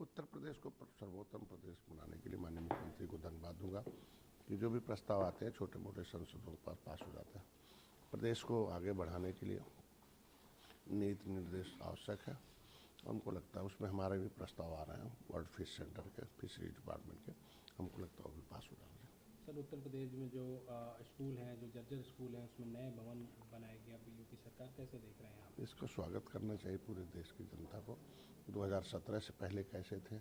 उत्तर प्रदेश को सर्वोत्तम प्रदेश बनाने के लिए माननीय मुख्यमंत्री को धन्यवाद दूंगा कि जो भी प्रस्ताव आते हैं छोटे मोटे संसदों पर पास हो जाते हैं। प्रदेश को आगे बढ़ाने के लिए नीति निर्देश आवश्यक है। हमको लगता है उसमें हमारे भी प्रस्ताव आ रहे हैं वर्ल्ड फिश सेंटर के, फिशरी डिपार्टमेंट के, हमको लगता है वो भी पास हो जाएंगे। सर, उत्तर प्रदेश में जो स्कूल हैं, जो जर्जर स्कूल हैं, उसमें नए भवन बनाए गए। अब यूपी सरकार कैसे देख रहे हैं आप? इसका स्वागत करना चाहिए पूरे देश की जनता को। 2017 से पहले कैसे थे,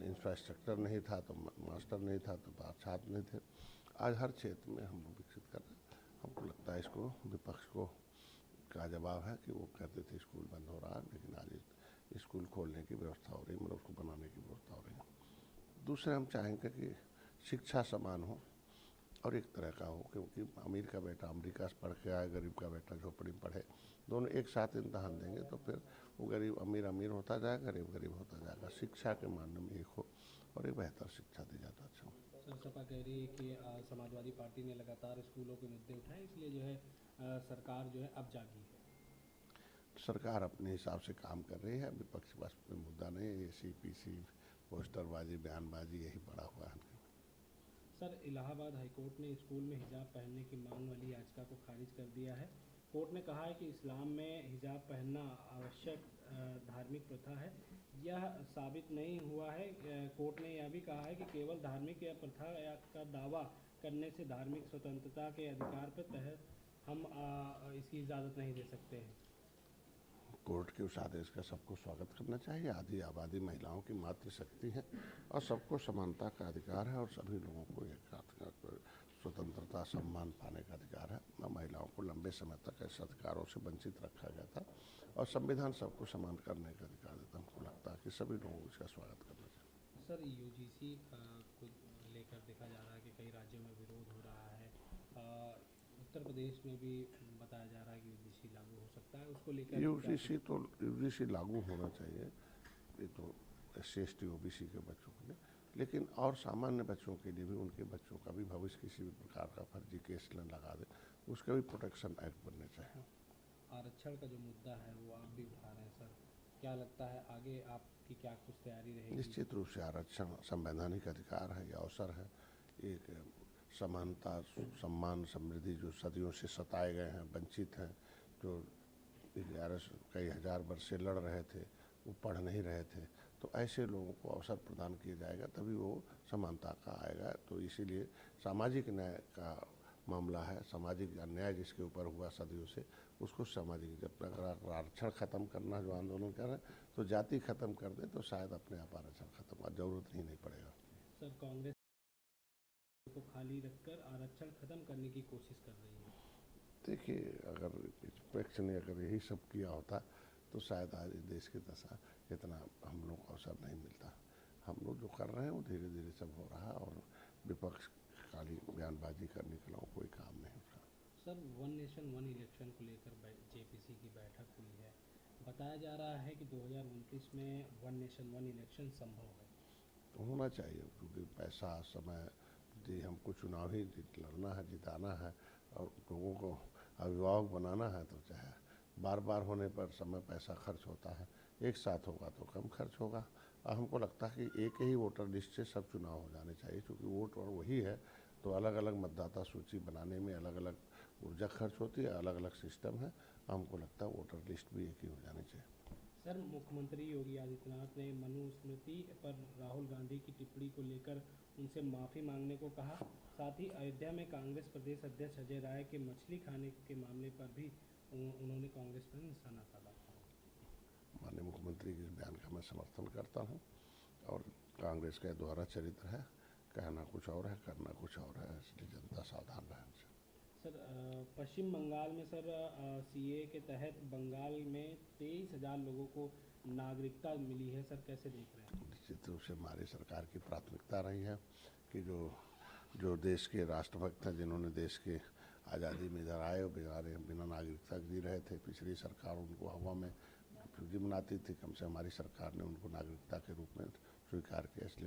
इंफ्रास्ट्रक्चर नहीं था तो मास्टर नहीं था तो छात्र नहीं थे। आज हर क्षेत्र में हम विकसित कर रहे हैं। हमको लगता है इसको विपक्ष को का जवाब है कि वो कहते थे स्कूल बंद हो रहा है, लेकिन आज स्कूल खोलने की व्यवस्था हो रही है, मतलब उसको बनाने की व्यवस्था हो रही है। दूसरे हम चाहेंगे कि शिक्षा समान हो और एक तरह का हो, क्योंकि अमीर का बेटा अमेरिका से पढ़ के आए, गरीब का बेटा झोपड़ी में पढ़े, दोनों एक साथ इम्तहान देंगे तो फिर वो गरीब अमीर अमीर होता जाएगा, गरीब गरीब होता जाएगा। शिक्षा के मानने में एक हो और एक बेहतर शिक्षा दी जाता। अच्छा सर, सपा कह रही है कि समाजवादी पार्टी ने लगातार स्कूलों के मुद्दे उठाए, इसलिए जो है सरकार जो है अब जागी है। सरकार अपने हिसाब से काम कर रही है, विपक्ष के पास कोई मुद्दा नहीं है। ACPC पोस्टरबाजी बयानबाजी यही पड़ा हुआ है। सर, इलाहाबाद हाईकोर्ट ने स्कूल में हिजाब पहनने की मांग वाली याचिका को खारिज कर दिया है। कोर्ट ने कहा है कि इस्लाम में हिजाब पहनना आवश्यक धार्मिक प्रथा है। यह साबित नहीं हुआ है। कोर्ट ने यह भी कहा है कि केवल धार्मिक या प्रथा का दावा करने से धार्मिक स्वतंत्रता के अधिकार पर तहत हम इसकी इजाज़त नहीं दे सकते हैं। कोर्ट के उस आदेश का सबको स्वागत करना चाहिए। आधी आबादी महिलाओं की मातृशक्ति है और सबको समानता का अधिकार है और सभी लोगों को एक स्वतंत्रता सम्मान पाने का अधिकार है। महिलाओं को लंबे समय तक ऐसे अधिकारों से वंचित रखा गया था और संविधान सबको समान करने का अधिकार देता। हमको लगता है कि सभी लोगों को इसका स्वागत करना चाहिए। सर, UGC को लेकर देखा जा रहा है कि कई राज्यों में विरोध हो रहा है। उत्तर प्रदेश में भी बताया जा रहा है कि UGC लागू हो सकता है, उसको लेकर UGC लागू होना चाहिए। ये तो SC/ST OBC के बच्चों के लिए, लेकिन और सामान्य बच्चों के लिए भी, उनके बच्चों का भी भविष्य किसी भी प्रकार का फर्जी केस न लगा दे, उसका भी प्रोटेक्शन एक्ट बनने चाहिए। आरक्षण का जो मुद्दा है वो आप भी उठा रहे हैं सर, क्या लगता है आगे आपकी क्या कुछ तैयारी रहेगी? निश्चित रूप से आरक्षण संवैधानिक अधिकार है, यह अवसर है, एक समानता सम्मान समृद्धि जो सदियों से सताए गए हैं, वंचित हैं, जो 11 कई हजार वर्ष से लड़ रहे थे, वो पढ़ नहीं रहे थे, तो ऐसे लोगों को अवसर प्रदान किया जाएगा तभी वो समानता का आएगा। तो इसीलिए सामाजिक न्याय का मामला है, सामाजिक अन्याय जिसके ऊपर हुआ सदियों से, उसको सामाजिक, जब तक अगर आरक्षण खत्म करना जो आंदोलन कर रहे हैं तो जाति खत्म कर दें तो शायद अपने आप आरक्षण खत्म का जरूरत ही नहीं पड़ेगा। सर, कांग्रेस को खाली रखकर आरक्षण खत्म करने की कोशिश कर रही है। देखिए, अगर विपक्ष ने अगर यही सब किया होता तो शायद आज देश की दशा इतना हम लोग को अवसर नहीं मिलता। हम लोग जो कर रहे हैं वो धीरे धीरे सब हो रहा है और विपक्ष खाली बयानबाजी करने के अलावा कोई काम नहीं हो रहा। सर, 1 नेशन 1 इलेक्शन को लेकर JPC की बैठक हुई है। बताया जा रहा है कि 2029 में 1 नेशन 1 इलेक्शन संभव है। तो होना चाहिए, क्योंकि पैसा समय जी, हमको चुनाव ही लड़ना है, जिताना है और लोगों को अभिभावक बनाना है, तो चाहे बार बार होने पर समय पैसा खर्च होता है, एक साथ होगा तो कम खर्च होगा। और हमको लगता है कि एक ही वोटर लिस्ट से सब चुनाव हो जाने चाहिए, क्योंकि वोट और वही है तो अलग अलग मतदाता सूची बनाने में अलग अलग ऊर्जा खर्च होती है, अलग अलग सिस्टम है। हमको लगता है वोटर लिस्ट भी एक ही हो जानी चाहिए। सर, मुख्यमंत्री योगी आदित्यनाथ ने मनुस्मृति पर राहुल गांधी की टिप्पणी को लेकर उनसे माफ़ी मांगने को कहा। साथ ही अयोध्या में कांग्रेस प्रदेश अध्यक्ष अजय राय के मछली खाने के मामले पर भी उन्होंने कांग्रेस पर निशाना साधा। माननीय मुख्यमंत्री के इस बयान का मैं समर्थन करता हूँ और कांग्रेस का दोहरा चरित्र है, कहना कुछ और है करना कुछ और है, इसलिए जनता सावधान रहे। सर, पश्चिम बंगाल में सर CA के तहत बंगाल में 23,000 लोगों को नागरिकता मिली है। सर, कैसे देख रहे हैं? निश्चित रूप से हमारी सरकार की प्राथमिकता रही है कि जो देश के राष्ट्रभक्त हैं, जिन्होंने देश के आज़ादी में इधर आए और बिना नागरिकता जी रहे थे, पिछली सरकार उनको हवा में फौजी बनाती थी, कम से हमारी सरकार ने उनको नागरिकता के रूप में स्वीकार किया, इसलिए